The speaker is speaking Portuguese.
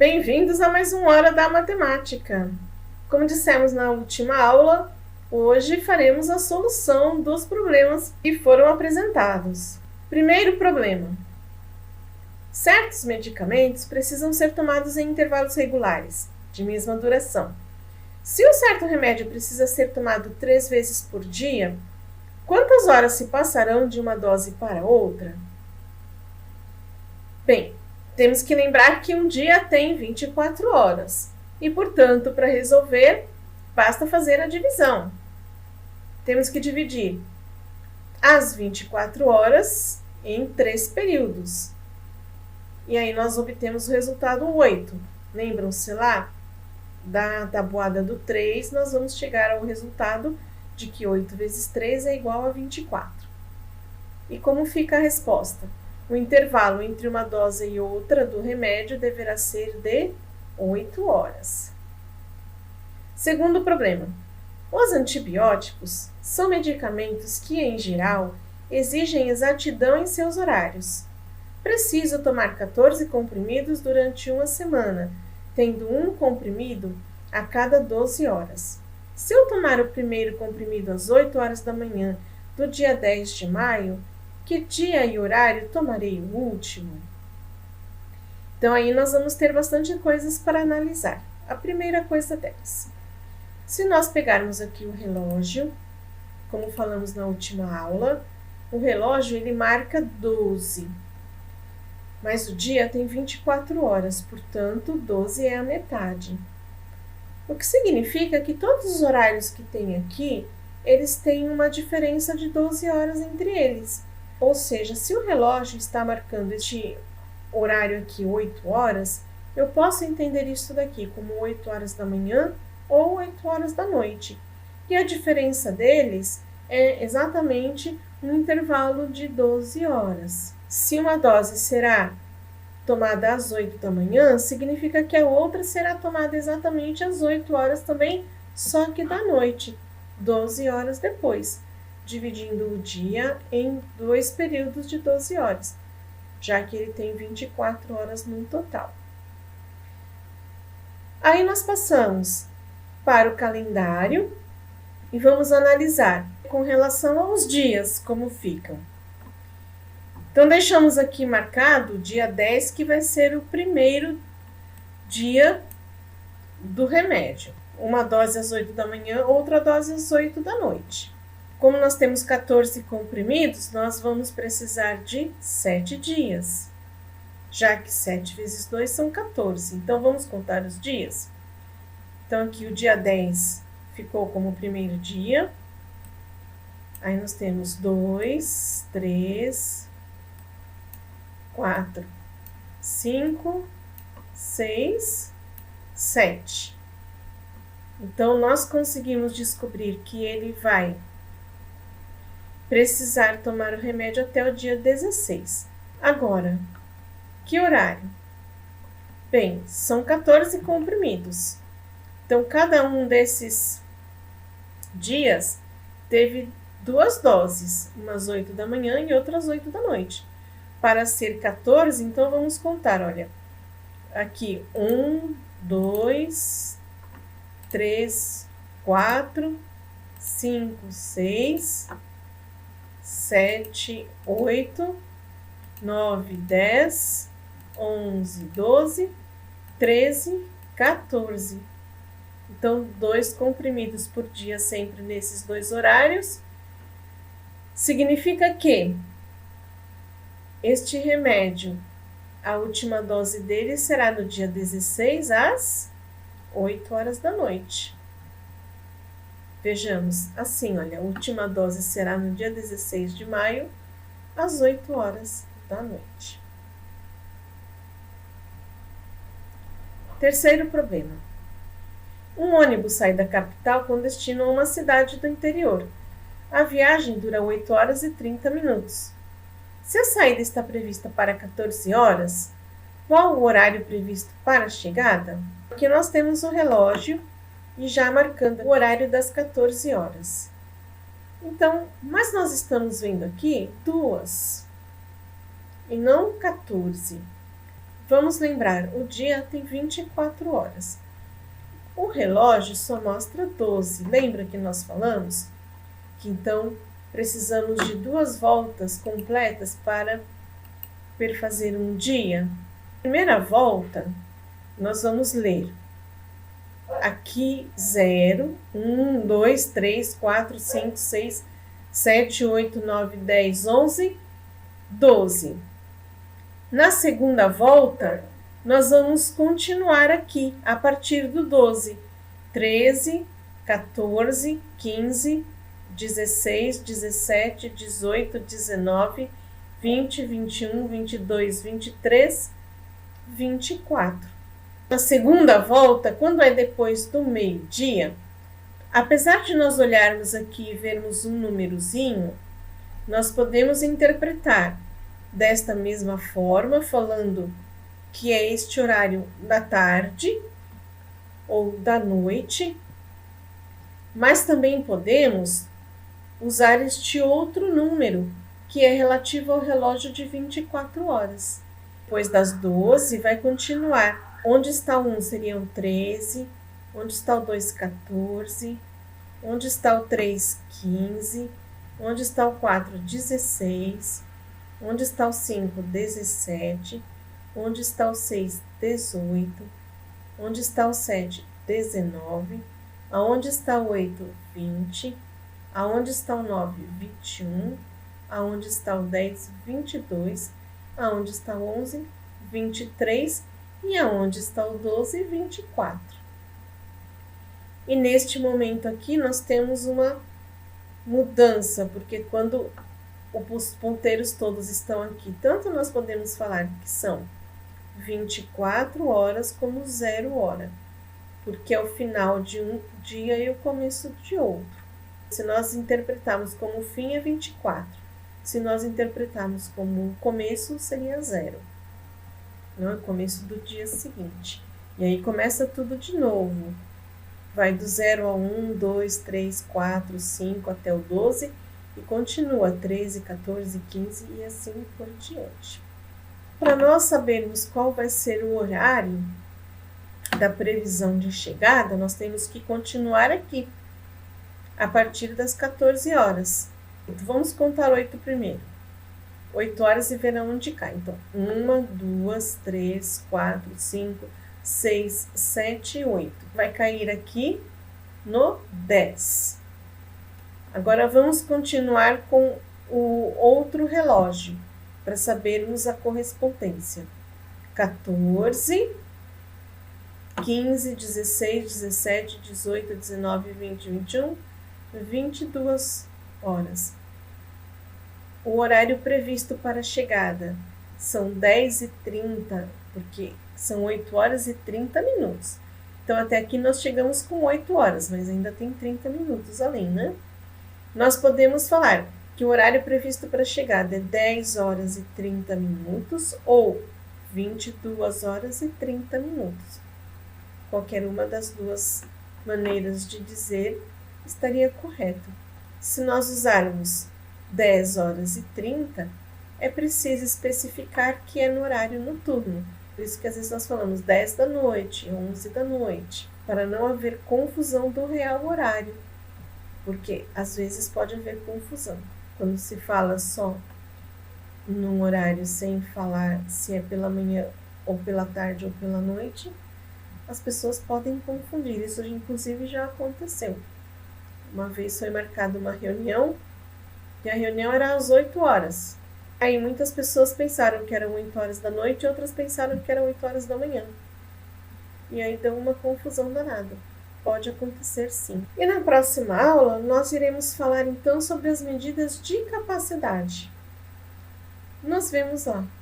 Bem-vindos a mais uma Hora da Matemática. Como dissemos na última aula, hoje faremos a solução dos problemas que foram apresentados. Primeiro problema. Certos medicamentos precisam ser tomados em intervalos regulares, de mesma duração. Se um certo remédio precisa ser tomado 3 vezes por dia, quantas horas se passarão de uma dose para outra? Bem, temos que lembrar que um dia tem 24 horas e, portanto, para resolver, basta fazer a divisão. Temos que dividir as 24 horas em 3 períodos. E aí nós obtemos o resultado 8. Lembram-se lá da tabuada do 3, nós vamos chegar ao resultado de que 8 vezes 3 é igual a 24. E como fica a resposta? O intervalo entre uma dose e outra do remédio deverá ser de 8 horas. Segundo problema. Os antibióticos são medicamentos que, em geral, exigem exatidão em seus horários. Preciso tomar 14 comprimidos durante uma semana, tendo um comprimido a cada 12 horas. Se eu tomar o primeiro comprimido às 8 horas da manhã do dia 10 de maio, que dia e horário tomarei o último? Então, aí nós vamos ter bastante coisas para analisar. A primeira coisa delas. Se nós pegarmos aqui o relógio, como falamos na última aula, o relógio ele marca 12. Mas o dia tem 24 horas, portanto, 12 é a metade. O que significa que todos os horários que tem aqui, eles têm uma diferença de 12 horas entre eles. Ou seja, se o relógio está marcando este horário aqui 8 horas, eu posso entender isso daqui como 8 horas da manhã ou 8 horas da noite. E a diferença deles é exatamente um intervalo de 12 horas. Se uma dose será tomada às 8 da manhã, significa que a outra será tomada exatamente às 8 horas também, só que da noite, 12 horas depois, dividindo o dia em 2 períodos de 12 horas, já que ele tem 24 horas no total. Aí nós passamos para o calendário e vamos analisar com relação aos dias, como ficam. Então, deixamos aqui marcado o dia 10, que vai ser o primeiro dia do remédio. Uma dose às 8 da manhã, outra dose às 8 da noite. Como nós temos 14 comprimidos, nós vamos precisar de 7 dias, já que 7 vezes 2 são 14. Então, vamos contar os dias. Então, aqui o dia 10 ficou como o primeiro dia. Aí, nós temos 2, 3, 4, 5, 6, 7. Então, nós conseguimos descobrir que ele vai precisar tomar o remédio até o dia 16. Agora, que horário? Bem, são 14 comprimidos. Então, cada um desses dias teve 2 doses, umas 8 da manhã e outras 8 da noite. Para ser 14, então vamos contar, olha, aqui 1, 2, 3, 4, 5, 6, 7, 8, 9, 10, 11, 12, 13, 14. Então, 2 comprimidos por dia sempre nesses 2 horários. Significa que este remédio, a última dose dele será no dia 16 às 8 horas da noite. Vejamos, assim, olha, a última dose será no dia 16 de maio, às 8 horas da noite. Terceiro problema. Um ônibus sai da capital com destino a uma cidade do interior. A viagem dura 8 horas e 30 minutos. Se a saída está prevista para 14 horas, qual o horário previsto para a chegada? Aqui nós temos o relógio e já marcando o horário das 14 horas. Então, mas nós estamos vendo aqui 2 e não 14. Vamos lembrar, o dia tem 24 horas. O relógio só mostra 12. Lembra que nós falamos? Que então precisamos de 2 voltas completas para perfazer um dia. Primeira volta, nós vamos ler aqui 0, 1, 2, 3, 4, 5, 6, 7, 8, 9, 10, 11, 12. Na segunda volta, nós vamos continuar aqui, a partir do 12. 13, 14, 15, 16, 17, 18, 19, 20, 21, 22, 23, 24. Na segunda volta, quando é depois do meio-dia, apesar de nós olharmos aqui e vermos um númerozinho, nós podemos interpretar desta mesma forma, falando que é este horário da tarde ou da noite, mas também podemos usar este outro número, que é relativo ao relógio de 24 horas. Depois das 12, vai continuar. Onde está o 1 seriam 13, onde está o 2, 14, onde está o 3, 15, onde está o 4, 16, onde está o 5, 17, onde está o 6, 18, onde está o 7, 19, aonde está o 8, 20, aonde está o 9, 21, aonde está o 10, 22, aonde está o 11, 23 e aonde está o 12, 24. E neste momento aqui nós temos uma mudança, porque quando os ponteiros todos estão aqui, tanto nós podemos falar que são 24 horas como 0 hora, porque é o final de um dia e o começo de outro. Se nós interpretarmos como o fim, é 24. Se nós interpretarmos como o começo, seria 0. Não é o começo do dia seguinte. E aí começa tudo de novo. Vai do 0 a 1, 2, 3, 4, 5 até o 12 e continua 13, 14, 15 e assim por diante. Para nós sabermos qual vai ser o horário da previsão de chegada, nós temos que continuar aqui, a partir das 14 horas. Então, vamos contar 8 primeiro. 8 horas e ver aonde cai. Então, 1, 2, 3, 4, 5, 6, 7, 8. Vai cair aqui no 10. Agora, vamos continuar com o outro relógio, para sabermos a correspondência. 14, 15, 16, 17, 18, 19, 20, 21, 22 horas. O horário previsto para a chegada são 10h30, porque são 8 horas e 30 minutos. Então, até aqui nós chegamos com 8 horas, mas ainda tem 30 minutos além, né? Nós podemos falar que o horário previsto para a chegada é 10 horas e 30 minutos ou 22 horas e 30 minutos. Qualquer uma das duas maneiras de dizer estaria correto. Se nós usarmos 10 horas e 30, é preciso especificar que é no horário noturno. Por isso que às vezes nós falamos 10 da noite, 11 da noite, para não haver confusão do real horário. Porque às vezes pode haver confusão. Quando se fala só num horário sem falar se é pela manhã ou pela tarde ou pela noite, as pessoas podem confundir. Isso inclusive já aconteceu. Uma vez foi marcada uma reunião e a reunião era às 8 horas. Aí muitas pessoas pensaram que eram 8 horas da noite e outras pensaram que eram 8 horas da manhã. E aí deu uma confusão danada. Pode acontecer sim. E na próxima aula, nós iremos falar então sobre as medidas de capacidade. Nos vemos lá.